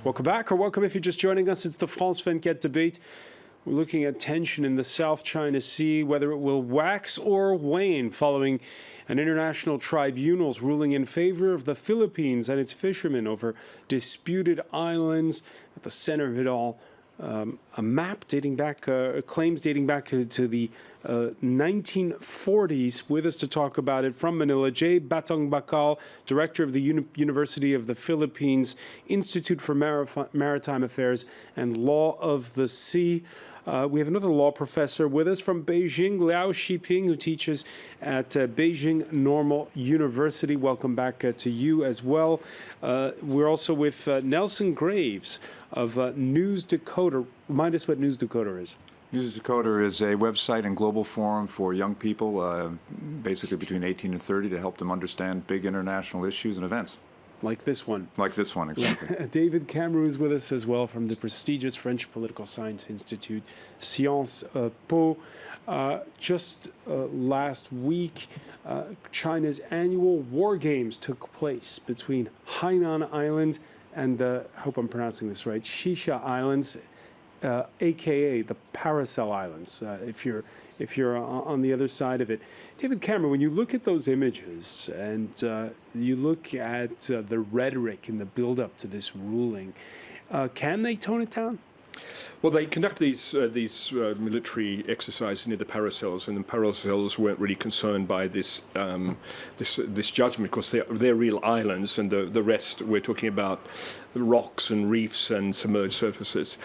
Welcome back, or welcome if you're just joining us. It's the France 24 debate. We're looking at tension in the South China Sea, whether it will wax or wane following an international tribunal's ruling in favor of the Philippines and its fishermen over disputed islands. At the center of it all, a map dating back, claims dating back to the 1940s. With us to talk about it from Manila, J. Batang Bakal, director of the University of the Philippines Institute for Maritime Affairs and Law of the Sea. We have another law professor with us from Beijing, Liao Shiping, who teaches at Beijing Normal University. Welcome back to you as well. We're also with Nelson Graves of News Dakota. Remind us what News Dakota is. News Dakota is a website and global forum for young people, basically between 18 and 30, to help them understand big international issues and events. Like this one. Like this one, exactly. David Cameron is with us as well from the prestigious French Political Science Institute, Sciences Po. Just last week, China's annual war games took place between Hainan Island and, I hope I'm pronouncing this right, Shisha Islands, AKA the Paracel Islands, if you're on the other side of it. David Cameron, when you look at those images and you look at the rhetoric in the build-up to this ruling, can they tone it down? Well, they conduct these military exercises near the Paracels, and the Paracels weren't really concerned by this this judgment because they're real islands, and the rest we're talking about rocks and reefs and submerged surfaces.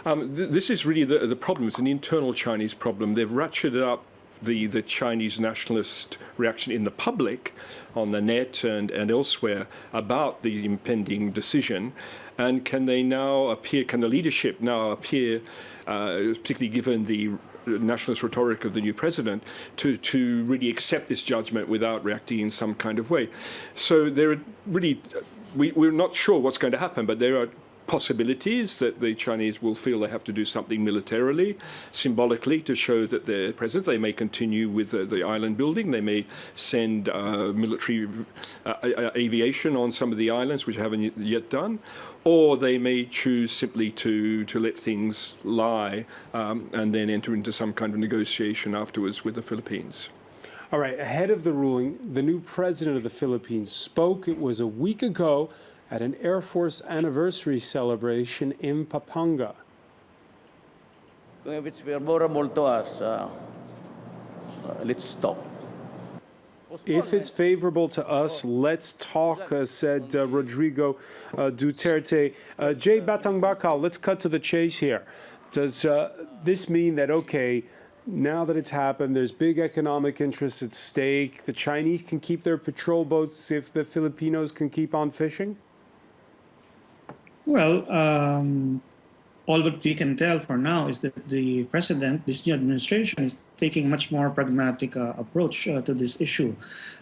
This is really the problem. It's an internal Chinese problem. They've ratcheted up the Chinese nationalist reaction in the public, on the net and elsewhere, about the impending decision. And can the leadership now appear, particularly given the nationalist rhetoric of the new president, to really accept this judgment without reacting in some kind of way? So there are really, we're not sure what's going to happen, but there are possibilities that the Chinese will feel they have to do something militarily, symbolically, to show that they're present. They may continue with the island building. They may send military aviation on some of the islands, which haven't yet done. Or they may choose simply to let things lie and then enter into some kind of negotiation afterwards with the Philippines. All right, ahead of the ruling, the new president of the Philippines spoke. It was a week ago at an Air Force anniversary celebration in Pampanga. If it's favorable to us, let's stop. If it's favorable to us, let's talk, said Rodrigo Duterte. Jay Batang Bakal, let's cut to the chase here. Does this mean that, okay, now that it's happened, there's big economic interests at stake, the Chinese can keep their patrol boats if the Filipinos can keep on fishing? Well, all that we can tell for now is that the president, this new administration, is taking a much more pragmatic approach to this issue.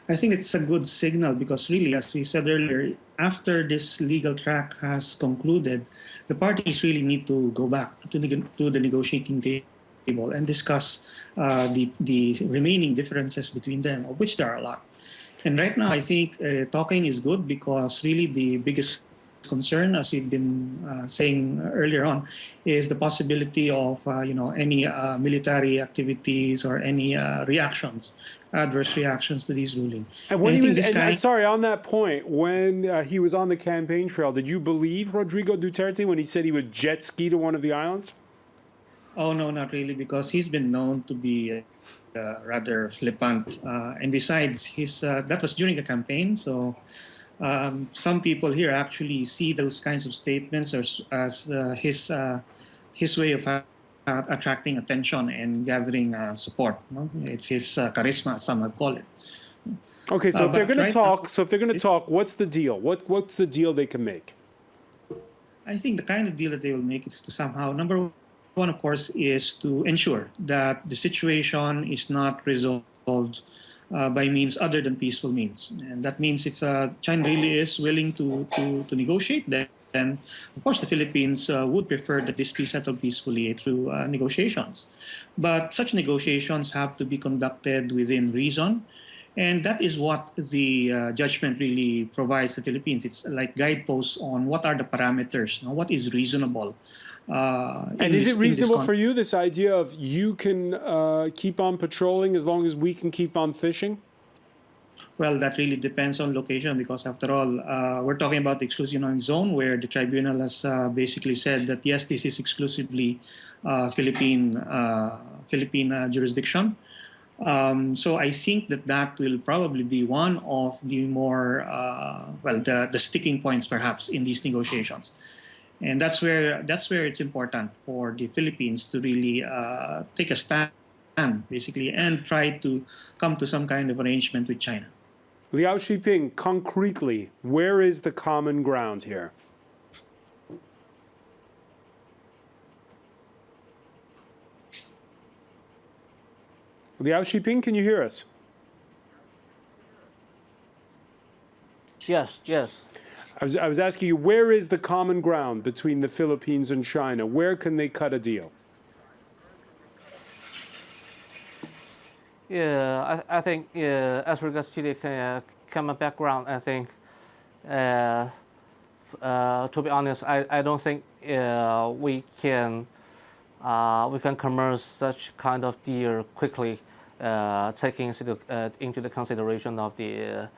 I think it's a good signal because really, as we said earlier, after this legal track has concluded, the parties really need to go back to the negotiating table and discuss the remaining differences between them, of which there are a lot. And right now, I think talking is good because really the biggest concern, as we've been saying earlier on, is the possibility of any military activities or any adverse reactions to these rulings. And when he was, sorry, on that point, when he was on the campaign trail, did you believe Rodrigo Duterte when he said he would jet ski to one of the islands? Oh no, not really, because he's been known to be rather flippant, and besides, that was during the campaign, so. Some people here actually see those kinds of statements as his way of attracting attention and gathering support. No? It's his charisma, some would call it. Okay, so if they're going to talk, what's the deal? What's the deal they can make? I think the kind of deal that they will make is to somehow, number one, of course, is to ensure that the situation is not resolved by means other than peaceful means. And that means if China really is willing to negotiate, then of course the Philippines would prefer that this be settled peacefully through negotiations. But such negotiations have to be conducted within reason And that is what the judgment really provides the Philippines. It's like guideposts on what are the parameters, what is reasonable. And is it reasonable for you, this idea of you can keep on patrolling as long as we can keep on fishing? Well, that really depends on location because, after all, we're talking about the exclusive economic zone where the tribunal has basically said that, yes, this is exclusively Philippine jurisdiction. So I think that will probably be one of the more, the sticking points perhaps in these negotiations. And that's where it's important for the Philippines to really take a stand, basically, and try to come to some kind of arrangement with China. Liao Shiping, concretely, where is the common ground here? Liao Shiping, can you hear us? Yes, yes. I was asking you, where is the common ground between the Philippines and China? Where can they cut a deal? Yeah, I think as regards to the common background, I think, to be honest, I don't think we can commerce such kind of deal quickly, taking into the consideration of the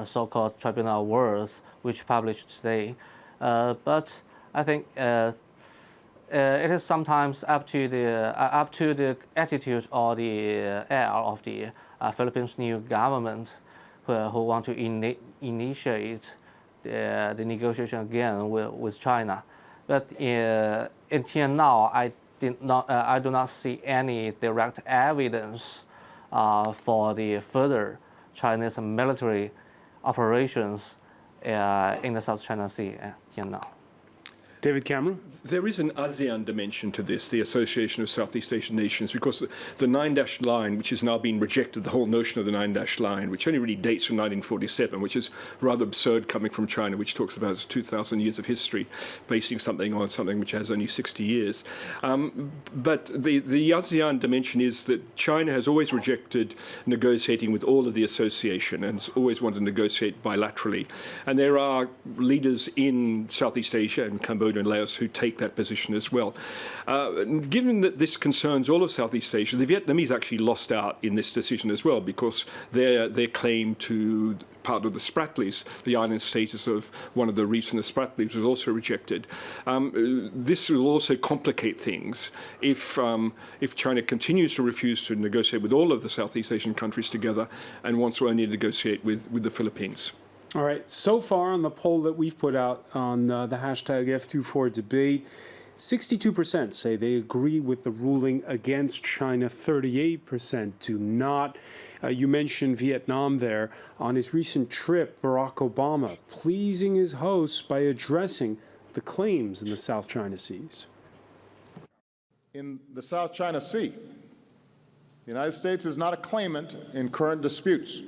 so-called tribunal words which published today. But I think it is sometimes up to the attitude or the air of the Philippines' new government, who want to initiate the negotiation again with China. But until now, I do not see any direct evidence for the further Chinese military operations in the South China Sea until now. David Cameron? There is an ASEAN dimension to this, the Association of Southeast Asian Nations, because the nine-dash line, which has now been rejected, the whole notion of the nine-dash line, which only really dates from 1947, which is rather absurd coming from China, which talks about its 2,000 years of history, basing something on something which has only 60 years. But the ASEAN dimension is that China has always rejected negotiating with all of the association and has always wanted to negotiate bilaterally. And there are leaders in Southeast Asia and Cambodia and Laos who take that position as well. Given that this concerns all of Southeast Asia, the Vietnamese actually lost out in this decision as well, because their claim to part of the Spratlys, the island status of one of the recent Spratlys, was also rejected. This will also complicate things if China continues to refuse to negotiate with all of the Southeast Asian countries together and wants to only negotiate with the Philippines. All right, so far on the poll that we've put out on the hashtag F24 debate, 62% say they agree with the ruling against China, 38% do not. You mentioned Vietnam there. On his recent trip, Barack Obama pleasing his hosts by addressing the claims in the South China Seas. In the South China Sea, the United States is not a claimant in current disputes.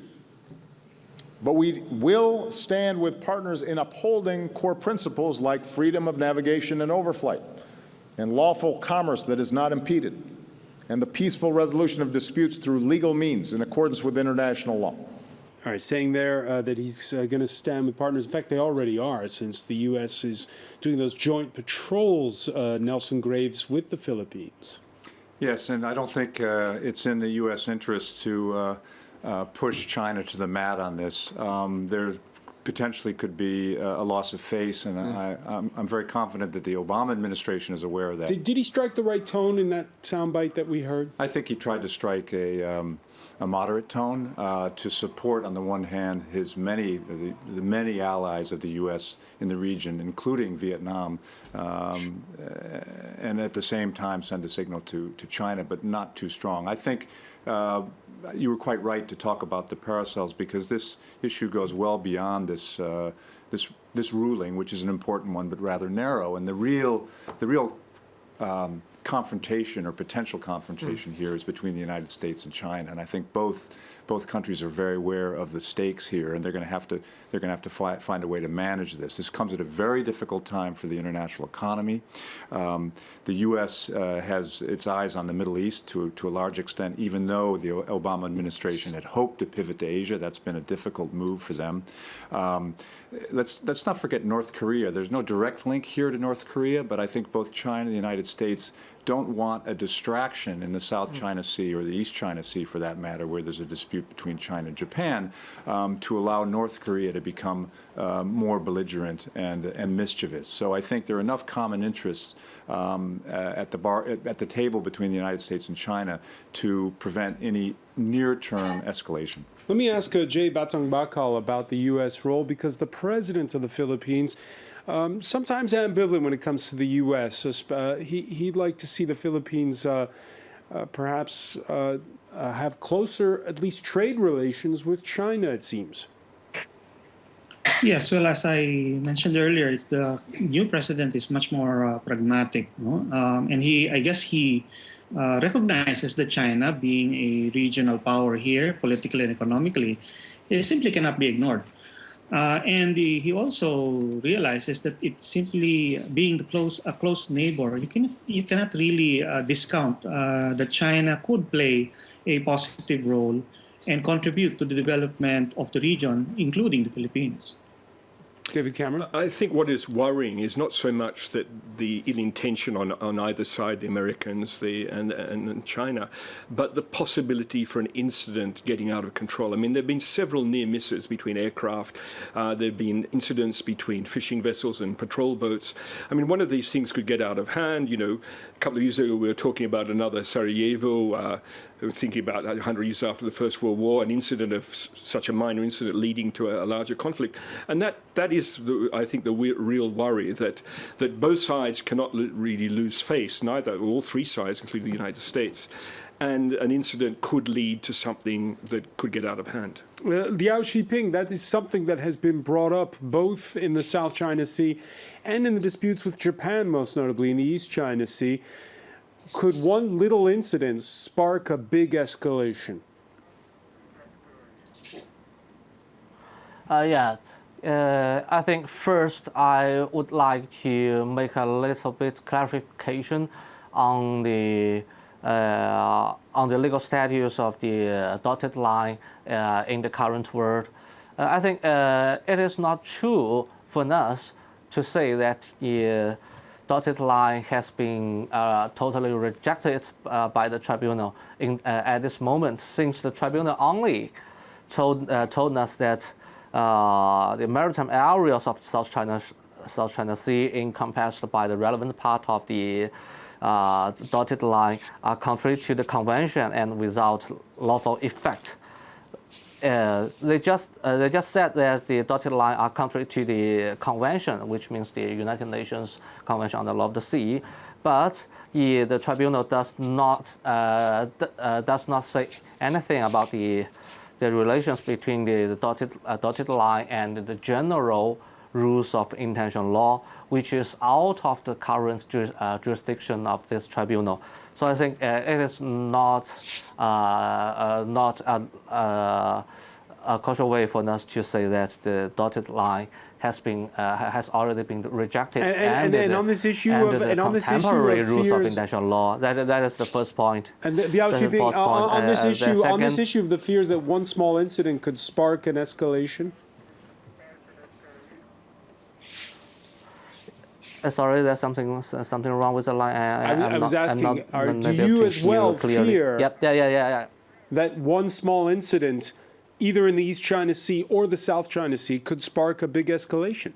But we will stand with partners in upholding core principles like freedom of navigation and overflight, and lawful commerce that is not impeded, and the peaceful resolution of disputes through legal means in accordance with international law. All right, saying there that he's going to stand with partners. In fact, they already are, since the U.S. is doing those joint patrols, Nelson Graves, with the Philippines. Yes, and I don't think it's in the U.S. interest to push China to the mat on this. There potentially could be a loss of face, and I'm very confident that the Obama administration is aware of that. Did he strike the right tone in that soundbite that we heard? I think he tried to strike a moderate tone to support, on the one hand, the many allies of the U.S. in the region, including Vietnam, and at the same time send a signal to China, but not too strong. I think you were quite right to talk about the parasols, because this issue goes well beyond this ruling, which is an important one, but rather narrow. And the real confrontation or potential confrontation here is between the United States and China, and I think both countries are very aware of the stakes here, and they're going to have to find a way to manage this. This comes at a very difficult time for the international economy. The U.S. has its eyes on the Middle East to a large extent, even though the Obama administration had hoped to pivot to Asia. That's been a difficult move for them. Let's not forget North Korea. There's no direct link here to North Korea, but I think both China and the United States don't want a distraction in the South China Sea or the East China Sea, for that matter, where there's a dispute between China and Japan, to allow North Korea to become more belligerent and mischievous. So I think there are enough common interests at the table between the United States and China to prevent any near-term escalation. Let me ask Jay Batang Bakal about the U.S. role, because the president of the Philippines sometimes ambivalent when it comes to the U.S. He'd like to see the Philippines perhaps have closer, at least trade relations with China, it seems. Yes, well, as I mentioned earlier, the new president is much more pragmatic, no? And I guess he recognizes that China, being a regional power here, politically and economically, it simply cannot be ignored. And he also realizes that it's simply being a close neighbor. You cannot really discount that China could play a positive role and contribute to the development of the region, including the Philippines. David Cameron? I think what is worrying is not so much that the ill intention on either side, the Americans and China, but the possibility for an incident getting out of control. I mean, there have been several near misses between aircraft. There have been incidents between fishing vessels and patrol boats. I mean, one of these things could get out of hand. You know, a couple of years ago, we were talking about another Sarajevo, thinking about 100 years after the First World War, an incident of such a minor incident leading to a larger conflict. And that is, I think, the real worry, that both sides cannot really lose face, neither, all three sides, including the United States. And an incident could lead to something that could get out of hand. Liao Shiping, that is something that has been brought up both in the South China Sea and in the disputes with Japan, most notably in the East China Sea. Could one little incident spark a big escalation? Yeah. I think first I would like to make a little bit clarification on the legal status of the dotted line in the current world. I think it is not true for us to say that the dotted line has been totally rejected by the tribunal at this moment, since the tribunal only told us that the maritime areas of South China Sea encompassed by the relevant part of the dotted line are contrary to the convention and without lawful effect. They just said that the dotted line are contrary to the convention, which means the United Nations Convention on the Law of the Sea. But the tribunal does not say anything about the relations between the dotted line and the general rules of international law, which is out of the current jurisdiction of this tribunal. So I think it is not a causal way for us to say that the dotted line has already been rejected. And on this issue of contemporary rules of fears, international law, that is the first point. And on this issue of the fears that one small incident could spark an escalation. Sorry, there's something wrong with the line. I was asking, do you as well fear that one small incident, either in the East China Sea or the South China Sea, could spark a big escalation?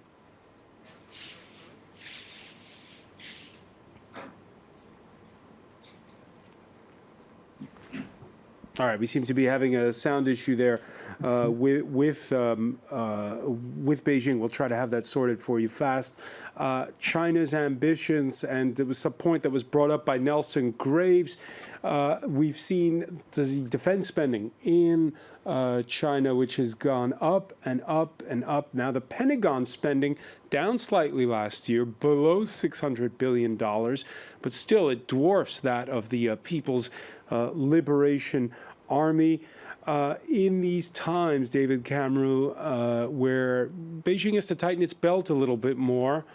All right, we seem to be having a sound issue there with Beijing. We'll try to have that sorted for you fast. China's ambitions, and it was a point that was brought up by Nelson Graves. We've seen the defense spending in China, which has gone up and up and up. Now the Pentagon spending down slightly last year, below $600 billion, but still it dwarfs that of the People's Liberation Army. In these times, David Cameron, where Beijing has to tighten its belt a little bit more,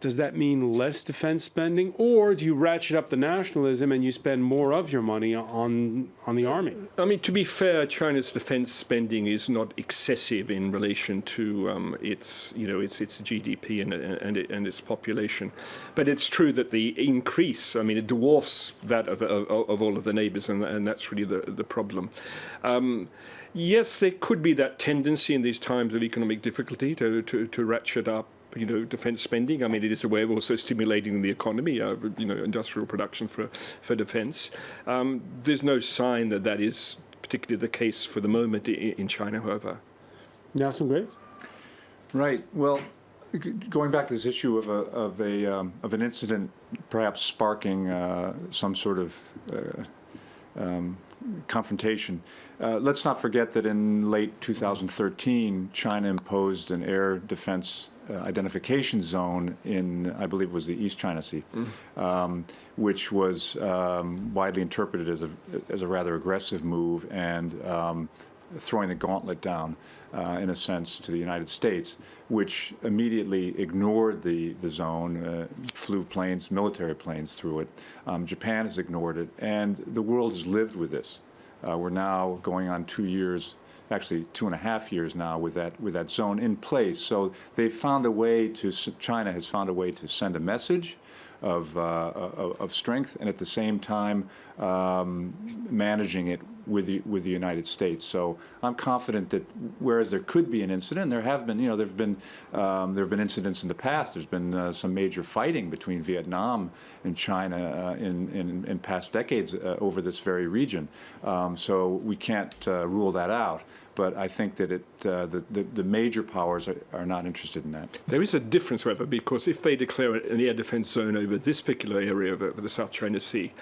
does that mean less defense spending, or do you ratchet up the nationalism and you spend more of your money on the army? I mean, to be fair, China's defense spending is not excessive in relation to its GDP and its population, but it's true that the increase, I mean, it dwarfs that of all of the neighbors, and that's really the problem. Yes, there could be that tendency in these times of economic difficulty to ratchet up defense spending. I mean, it is a way of also stimulating the economy, industrial production for defense. There's no sign that is particularly the case for the moment in China, however. Nelson Graves? Right. Well, going back to this issue of an incident perhaps sparking some sort of confrontation, let's not forget that in late 2013, China imposed an air defense identification zone in, I believe it was the East China Sea, which was widely interpreted as a rather aggressive move and throwing the gauntlet down, in a sense, to the United States, which immediately ignored the zone, flew planes, military planes through it. Japan has ignored it, and the world has lived with this. We're now going on 2 years, actually 2.5 years now with that zone in place. So they've found a way to, China has found a way to send a message of strength, and at the same time managing it with the United States. So I'm confident that whereas there could be an incident, there have been there have been incidents in the past. There's been some major fighting between Vietnam and China in past decades over this very region. So we can't rule that out. But I think that the major powers are not interested in that. There is a difference, however, because if they declare an air defense zone over this particular area of the South China Sea,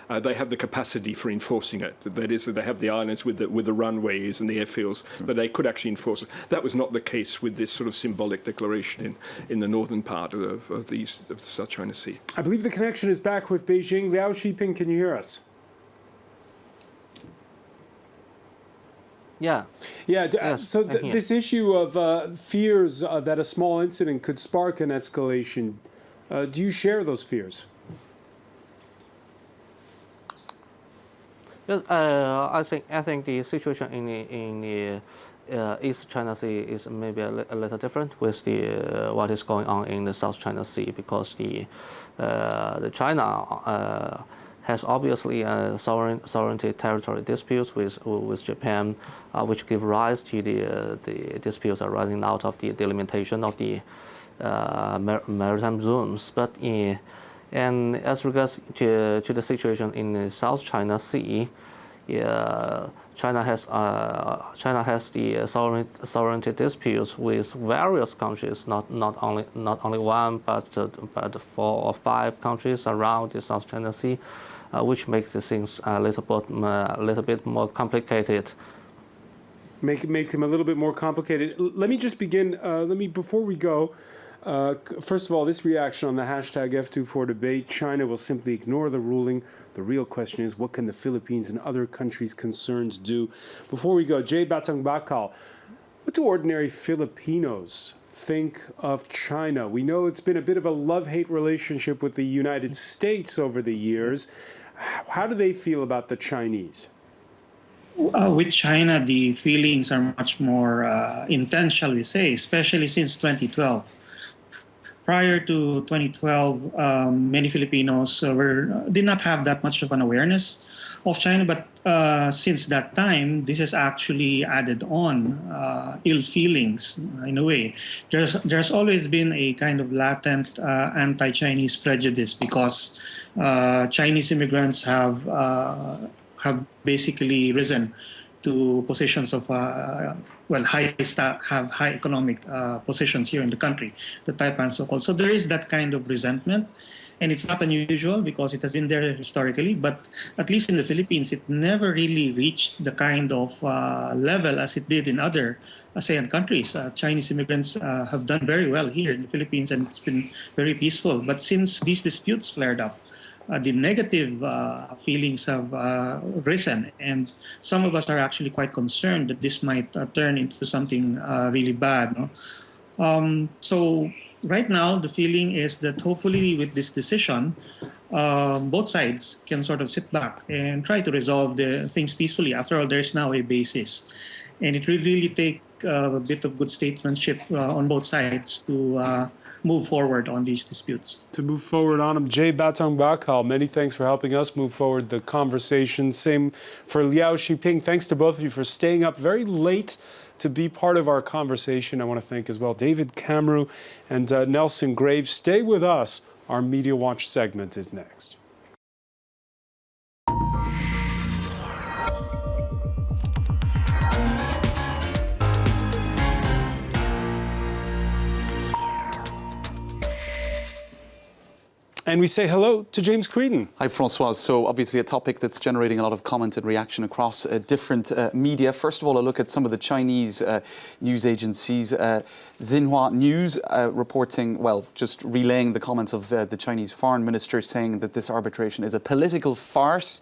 they have the capacity for enforcing it. That is, they have the islands with the runways and the airfields that they could actually enforce it. That was not the case with this sort of symbolic declaration in the northern part of the South China Sea. I believe the connection is back with Beijing. Liao Shiping, can you hear us? Yeah. Yeah. Yes, So this issue of fears that a small incident could spark an escalation, do you share those fears? Yes, I think the situation in the East China Sea is maybe a little different with what is going on in the South China Sea, because the China has obviously sovereignty territory disputes with Japan, which give rise to the disputes arising out of the delimitation of the maritime zones. But and as regards to the situation in the South China Sea, China has the sovereignty disputes with various countries, not only one, but 4 or 5 countries around the South China Sea, which makes the things a little bit more complicated. Make them a little bit more complicated. Let me just begin. Before we go. First of all, this reaction on the hashtag F24 debate, China will simply ignore the ruling. The real question is, what can the Philippines and other countries' concerns do? Before we go, Jay Batang Bakal, what do ordinary Filipinos think of China? We know it's been a bit of a love-hate relationship with the United States over the years. How do they feel about the Chinese? With China, the feelings are much more intense, shall we say, especially since 2012. Prior to 2012, many Filipinos did not have that much of an awareness of China, but since that time, this has actually added on ill feelings in a way. There's always been a kind of latent anti-Chinese prejudice because Chinese immigrants have have basically risen to positions of have high economic positions here in the country, the Taipan so-called. So there is that kind of resentment, and it's not unusual because it has been there historically. But at least in the Philippines, it never really reached the kind of level as it did in other ASEAN countries. Chinese immigrants have done very well here in the Philippines, and it's been very peaceful. But since these disputes flared up, the negative feelings have risen, and some of us are actually quite concerned that this might turn into something really bad. No? So right now, the feeling is that hopefully with this decision, both sides can sort of sit back and try to resolve the things peacefully. After all, there's now a basis, and it will really take a bit of good statesmanship on both sides to move forward on these disputes. To move forward on them, Jay Batang Bakal, many thanks for helping us move forward the conversation. Same for Liao Shiping. Thanks to both of you for staying up very late to be part of our conversation. I want to thank as well David Camru and Nelson Graves. Stay with us. Our Media Watch segment is next. And we say hello to James Creedon. Hi, François. So obviously a topic that's generating a lot of comment and reaction across different media. First of all, a look at some of the Chinese news agencies. Xinhua News reporting, well, just relaying the comments of the Chinese foreign minister, saying that this arbitration is a political farce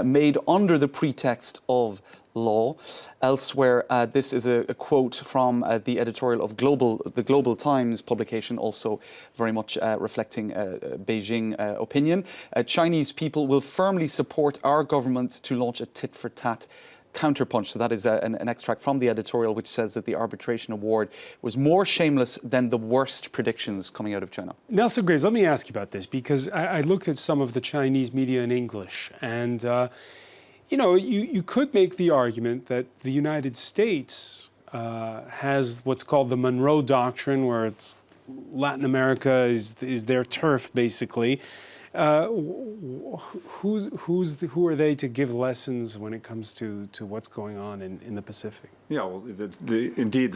made under the pretext of law. Elsewhere, this is a quote from the editorial of the Global Times publication, also very much reflecting Beijing opinion. Chinese people will firmly support our government to launch a tit-for-tat counterpunch. So that is an extract from the editorial, which says that the arbitration award was more shameless than the worst predictions coming out of China. Nelson Graves, let me ask you about this, because I looked at some of the Chinese media in English, and you know, you could make the argument that the United States has what's called the Monroe Doctrine, where it's Latin America is their turf, basically. Who are they to give lessons when it comes to what's going on in the Pacific? Yeah, well, indeed,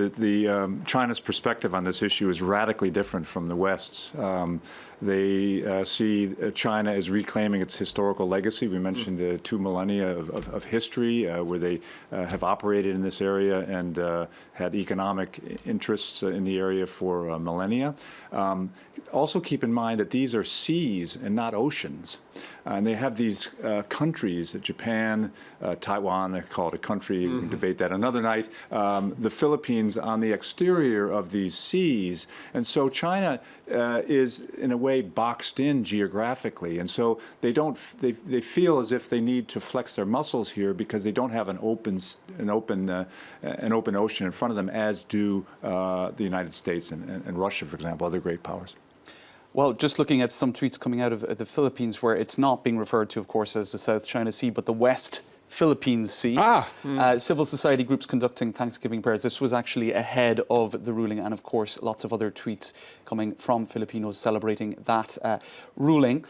China's perspective on this issue is radically different from the West's. They see China as reclaiming its historical legacy. We mentioned the 2 millennia of history where they have operated in this area and had economic interests in the area for millennia. Also keep in mind that these are seas and not oceans. And they have these countries, Japan, Taiwan, I call it a country, we can debate that another night, the Philippines on the exterior of these seas. And so China is, in a way, boxed in geographically. And so they feel as if they need to flex their muscles here because they don't have an open ocean in front of them, as do the United States and Russia, for example, other great powers. Well, just looking at some tweets coming out of the Philippines, where it's not being referred to, of course, as the South China Sea, but the West Philippines Sea. Civil society groups conducting Thanksgiving prayers. This was actually ahead of the ruling, and of course lots of other tweets coming from Filipinos celebrating that ruling.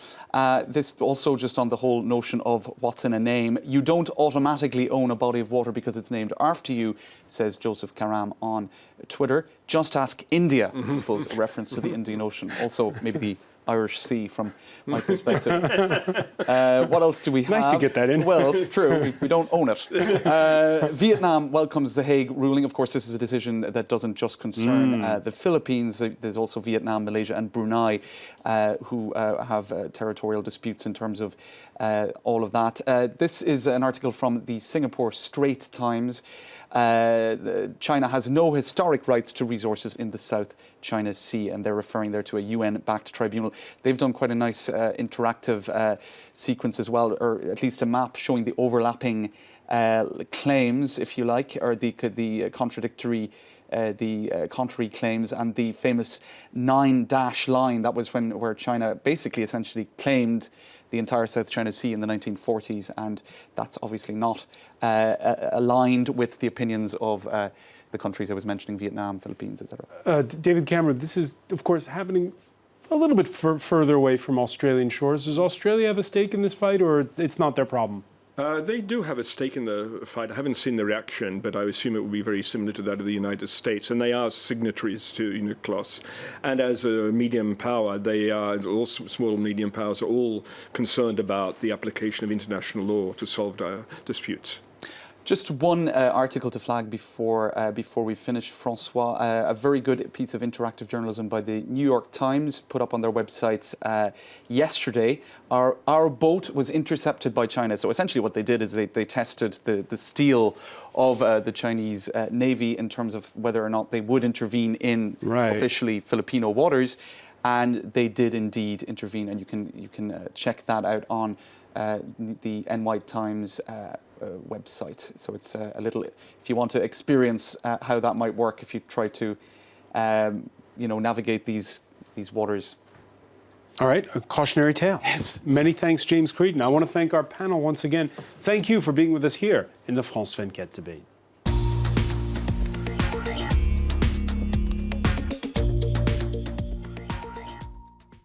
This also just on the whole notion of what's in a name. You don't automatically own a body of water because it's named after you, says Joseph Karam on Twitter. Just ask India, I suppose, a reference to the Indian Ocean. Also maybe the Irish Sea from my perspective. What else do we have? Nice to get that in. Well, true, we don't own it. Vietnam welcomes the Hague ruling. Of course, this is a decision that doesn't just concern the Philippines. There's also Vietnam, Malaysia and Brunei who have territorial disputes in terms of all of that. This is an article from the Singapore Straits Times. China has no historic rights to resources in the South China Sea, and they're referring there to a UN-backed tribunal. They've done quite a nice interactive sequence as well, or at least a map showing the overlapping claims, if you like, or the contradictory contrary claims, and the famous 9-dash line. That was where China basically essentially claimed the entire South China Sea in the 1940s, and that's obviously not aligned with the opinions of the countries I was mentioning, Vietnam, Philippines, etc. David Cameron, this is, of course, happening a little bit further away from Australian shores. Does Australia have a stake in this fight, or it's not their problem? They do have a stake in the fight. I haven't seen the reaction, but I assume it will be very similar to that of the United States. And they are signatories to UNCLOS. And as a medium power, they are, all small and medium powers are all concerned about the application of international law to solve disputes. Just one article to flag before we finish, François. A very good piece of interactive journalism by the New York Times, put up on their website yesterday. Our boat was intercepted by China. So essentially what they did is they tested the steel of the Chinese Navy in terms of whether or not they would intervene in officially Filipino waters. And they did indeed intervene, and you can check that out on the NY Times website. So it's a little, if you want to experience how that might work, if you try to, navigate these waters. All right, a cautionary tale. Yes. Many thanks, James Creedon. I want to thank our panel once again. Thank you for being with us here in the France 24 debate.